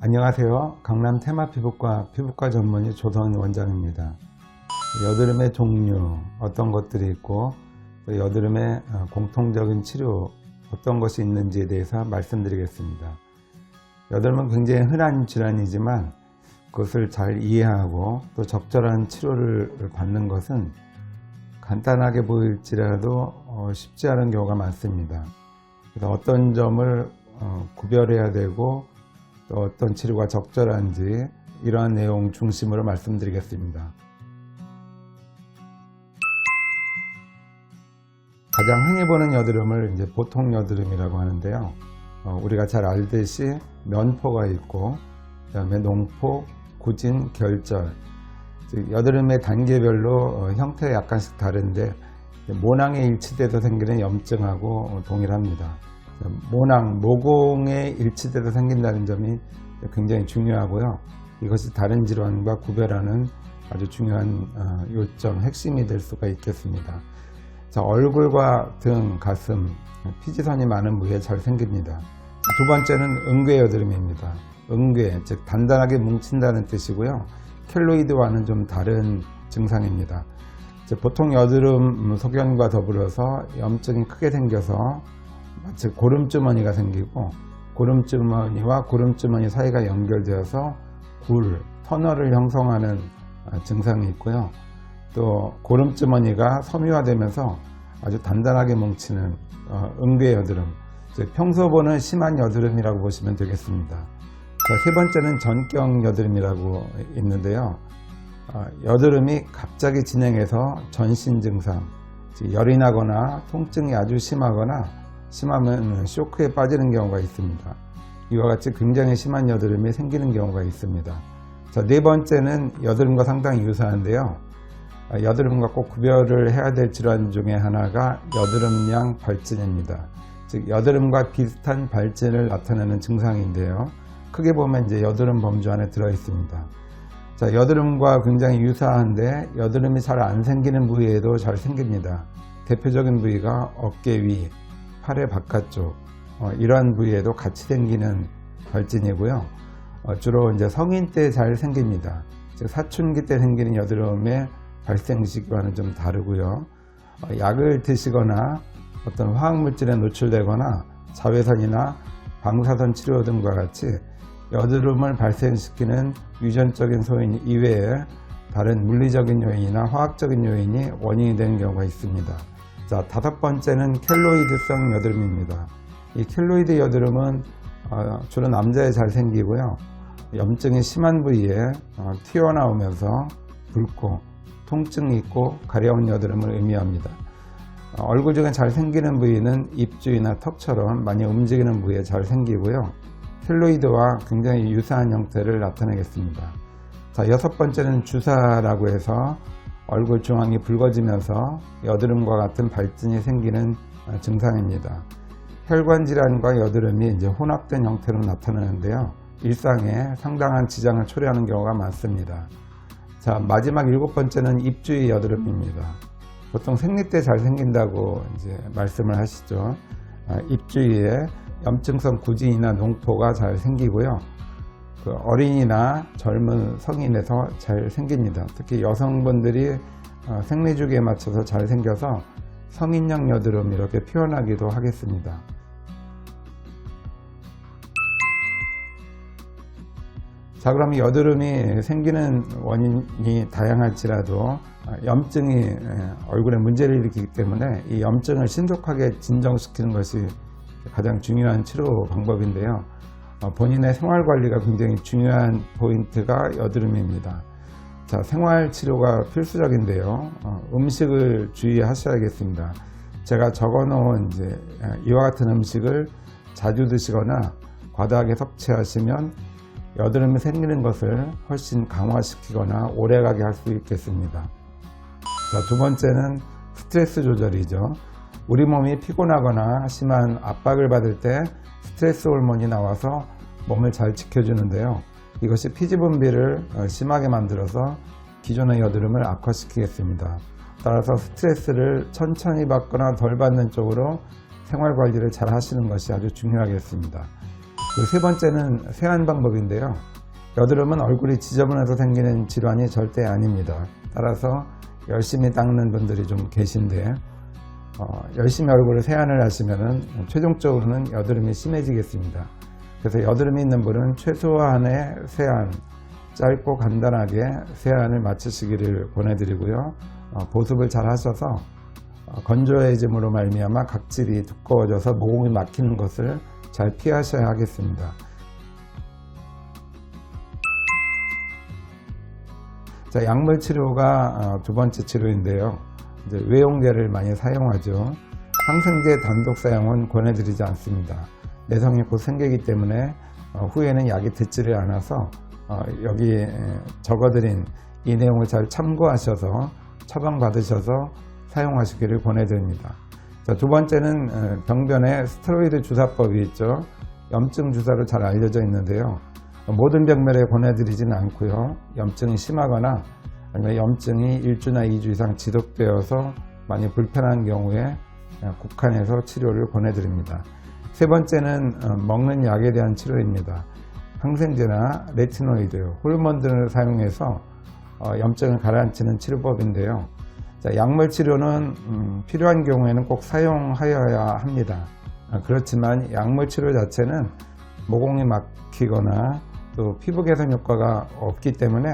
안녕하세요. 강남 테마피부과 피부과 전문의 조성인 원장입니다. 여드름의 종류, 어떤 것들이 있고 또 여드름의 공통적인 치료 어떤 것이 있는지에 대해서 말씀드리겠습니다. 여드름은 굉장히 흔한 질환이지만 그것을 잘 이해하고 또 적절한 치료를 받는 것은 간단하게 보일지라도 쉽지 않은 경우가 많습니다. 그래서 어떤 점을 구별해야 되고 또 어떤 치료가 적절한지 이러한 내용 중심으로 말씀드리겠습니다. 가장 흔히 보는 여드름을 이제 보통 여드름이라고 하는데요. 우리가 잘 알듯이 면포가 있고 그다음에 농포, 구진, 결절, 즉 여드름의 단계별로 형태가 약간씩 다른데 모낭에 일치돼서 생기는 염증하고 동일합니다. 모낭, 모공에 일치돼서 생긴다는 점이 굉장히 중요하고요. 이것이 다른 질환과 구별하는 아주 중요한 요점, 핵심이 될 수가 있겠습니다. 자, 얼굴과 등, 가슴, 피지선이 많은 부위에 잘 생깁니다. 두 번째는 응괴 여드름입니다. 응괴, 즉 단단하게 뭉친다는 뜻이고요. 켈로이드와는 좀 다른 증상입니다. 보통 여드름 소견과 더불어서 염증이 크게 생겨서 마치 고름주머니가 생기고 고름주머니와 고름주머니 사이가 연결되어서 굴, 터널을 형성하는 증상이 있고요. 또 고름주머니가 섬유화되면서 아주 단단하게 뭉치는 응괴 여드름, 즉 평소 보는 심한 여드름이라고 보시면 되겠습니다. 자, 세 번째는 전경 여드름이라고 있는데요. 여드름이 갑자기 진행해서 전신 증상, 즉 열이 나거나 통증이 아주 심하면 쇼크에 빠지는 경우가 있습니다. 이와 같이 굉장히 심한 여드름이 생기는 경우가 있습니다. 자, 네 번째는 여드름과 상당히 유사한데요. 여드름과 꼭 구별을 해야 될 질환 중에 하나가 여드름량 발진입니다. 즉 여드름과 비슷한 발진을 나타내는 증상인데요. 크게 보면 이제 여드름 범주 안에 들어 있습니다. 자, 여드름과 굉장히 유사한데 여드름이 잘 안 생기는 부위에도 잘 생깁니다. 대표적인 부위가 어깨 위, 팔의 바깥쪽, 이러한 부위에도 같이 생기는 발진이고요. 주로 이제 성인 때 잘 생깁니다. 즉 사춘기 때 생기는 여드름의 발생 시기와는 좀 다르고요. 약을 드시거나 어떤 화학물질에 노출되거나 자외선이나 방사선 치료 등과 같이 여드름을 발생시키는 유전적인 소인 이외에 다른 물리적인 요인이나 화학적인 요인이 원인이 되는 경우가 있습니다. 자, 다섯 번째는 켈로이드성 여드름입니다. 이 켈로이드 여드름은 주로 남자에 잘 생기고요. 염증이 심한 부위에 튀어나오면서 붉고 통증이 있고 가려운 여드름을 의미합니다. 얼굴 중에 잘 생기는 부위는 입 주위나 턱처럼 많이 움직이는 부위에 잘 생기고요. 켈로이드와 굉장히 유사한 형태를 나타내겠습니다. 자, 여섯 번째는 주사라고 해서 얼굴 중앙이 붉어지면서 여드름과 같은 발진이 생기는 증상입니다. 혈관 질환과 여드름이 이제 혼합된 형태로 나타나는데요. 일상에 상당한 지장을 초래하는 경우가 많습니다. 자, 마지막 일곱 번째는 입 주위 여드름입니다. 보통 생리 때 잘 생긴다고 이제 말씀을 하시죠. 입 주위에 염증성 구진이나 농포가 잘 생기고요. 어린이나 젊은 성인에서 잘 생깁니다. 특히 여성분들이 생리 주기에 맞춰서 잘 생겨서 성인형 여드름 이렇게 표현하기도 하겠습니다. 자, 그럼 여드름이 생기는 원인이 다양할지라도 염증이 얼굴에 문제를 일으키기 때문에 이 염증을 신속하게 진정시키는 것이 가장 중요한 치료 방법인데요. 본인의 생활 관리가 굉장히 중요한 포인트가 여드름입니다. 자, 생활 치료가 필수적인데요. 음식을 주의하셔야겠습니다. 제가 적어 놓은 이와 같은 음식을 자주 드시거나 과다하게 섭취하시면 여드름이 생기는 것을 훨씬 강화시키거나 오래가게 할 수 있겠습니다. 자, 두 번째는 스트레스 조절이죠. 우리 몸이 피곤하거나 심한 압박을 받을 때 스트레스 호르몬이 나와서 몸을 잘 지켜주는데요. 이것이 피지 분비를 심하게 만들어서 기존의 여드름을 악화시키겠습니다. 따라서 스트레스를 천천히 받거나 덜 받는 쪽으로 생활 관리를 잘 하시는 것이 아주 중요하겠습니다. 그 세 번째는 세안 방법인데요. 여드름은 얼굴이 지저분해서 생기는 질환이 절대 아닙니다. 따라서 열심히 닦는 분들이 좀 계신데 열심히 얼굴을 세안을 하시면 최종적으로는 여드름이 심해지겠습니다. 그래서 여드름이 있는 분은 최소한의 세안, 짧고 간단하게 세안을 마치시기를 권해드리고요. 보습을 잘 하셔서 건조해짐으로 말미암아 각질이 두꺼워져서 모공이 막히는 것을 잘 피하셔야 하겠습니다. 자, 약물 치료가 두 번째 치료인데요. 이제 외용제를 많이 사용하죠. 항생제 단독 사용은 권해드리지 않습니다. 내성이 곧 생기기 때문에 후에는 약이 듣지를 않아서 여기 적어드린 이 내용을 잘 참고하셔서 처방받으셔서 사용하시기를 권해드립니다. 자, 두 번째는 병변에 스테로이드 주사법이 있죠. 염증 주사로 잘 알려져 있는데요. 모든 병변에 권해드리지는 않고요. 염증이 심하거나 아니면 염증이 1주나 2주 이상 지속되어서 많이 불편한 경우에 국한해서 치료를 권해드립니다. 세 번째는 먹는 약에 대한 치료입니다. 항생제나 레티노이드, 호르몬 등을 사용해서 염증을 가라앉히는 치료법인데요. 자, 약물 치료는 필요한 경우에는 꼭 사용하여야 합니다. 그렇지만 약물 치료 자체는 모공이 막히거나 또 피부 개선 효과가 없기 때문에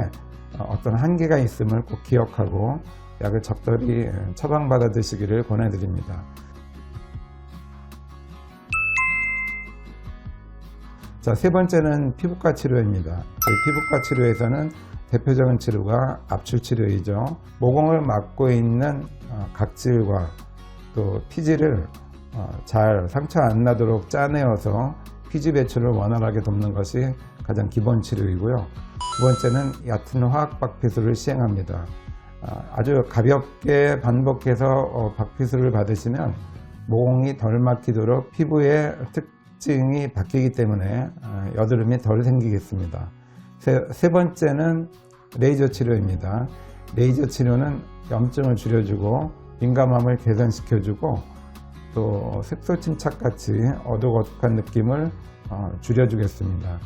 어떤 한계가 있음을 꼭 기억하고 약을 적절히 처방받아 드시기를 권해드립니다. 자, 세 번째는 피부과 치료입니다. 저희 피부과 치료에서는 대표적인 치료가 압출 치료이죠. 모공을 막고 있는 각질과 또 피지를 잘 상처 안 나도록 짜내어서 피지 배출을 원활하게 돕는 것이 가장 기본 치료이고요. 두 번째는 얕은 화학 박피술을 시행합니다. 아주 가볍게 반복해서 박피술을 받으시면 모공이 덜 막히도록 피부의 특징이 바뀌기 때문에 여드름이 덜 생기겠습니다. 세 번째는 레이저 치료입니다. 레이저 치료는 염증을 줄여주고 민감함을 개선시켜주고 또 색소 침착같이 어둑어둑한 느낌을 줄여주겠습니다.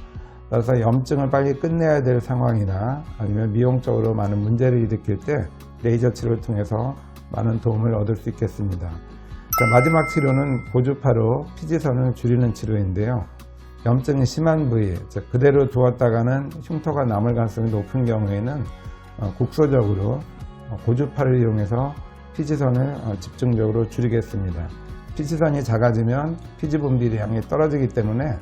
따라서 염증을 빨리 끝내야 될 상황이나 아니면 미용적으로 많은 문제를 일으킬 때 레이저 치료를 통해서 많은 도움을 얻을 수 있겠습니다. 자, 마지막 치료는 고주파로 피지선을 줄이는 치료인데요. 염증이 심한 부위, 즉 그대로 두었다가는 흉터가 남을 가능성이 높은 경우에는 국소적으로 고주파를 이용해서 피지선을 집중적으로 줄이겠습니다. 피지선이 작아지면 피지 분비량이 떨어지기 때문에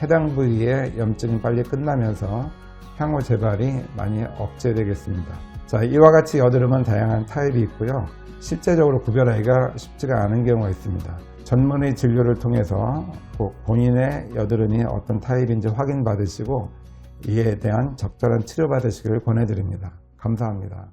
해당 부위의 염증이 빨리 끝나면서 향후 재발이 많이 억제되겠습니다. 자, 이와 같이 여드름은 다양한 타입이 있고요. 실제적으로 구별하기가 쉽지가 않은 경우가 있습니다. 전문의 진료를 통해서 꼭 본인의 여드름이 어떤 타입인지 확인받으시고 이에 대한 적절한 치료 받으시기를 권해드립니다. 감사합니다.